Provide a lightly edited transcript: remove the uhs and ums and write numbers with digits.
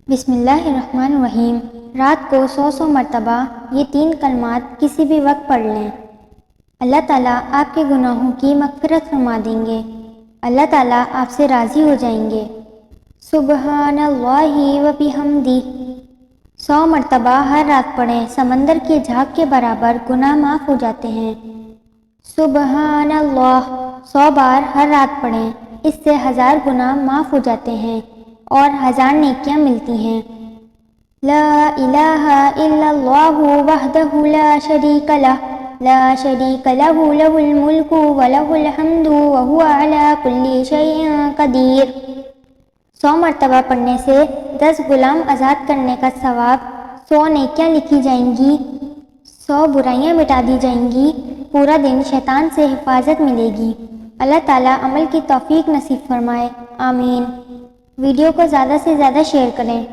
بسم اللہ الرحمن الرحیم۔ رات کو 100 مرتبہ یہ 3 کلمات کسی بھی وقت پڑھ لیں۔ اللہ تعالیٰ آپ کے گناہوں کی مغفرت فرما دیں گے۔ اللہ تعالیٰ آپ سے راضی ہو جائیں گے۔ سبحان اللہ و بحمدہ 100 مرتبہ ہر رات پڑھیں، سمندر کے جھاگ کے برابر گناہ معاف ہو جاتے ہیں۔ سبحان اللہ 100 بار ہر رات پڑھیں، اس سے 1000 گناہ معاف ہو جاتے ہیں اور 1000 نیکیاں ملتی ہیں۔ لا الہ الا اللہ وحدہ لا شریک لہ لا شریک لہ لہ الملک ولہ الحمد وہو علی کل شیء قدیر 100 مرتبہ پڑھنے سے 10 غلام آزاد کرنے کا ثواب، 100 نیکیاں لکھی جائیں گی، 100 برائیاں مٹا دی جائیں گی، پورا دن شیطان سے حفاظت ملے گی۔ اللہ تعالیٰ عمل کی توفیق نصیب فرمائے، آمین۔ ویڈیو کو زیادہ سے زیادہ شیئر کریں۔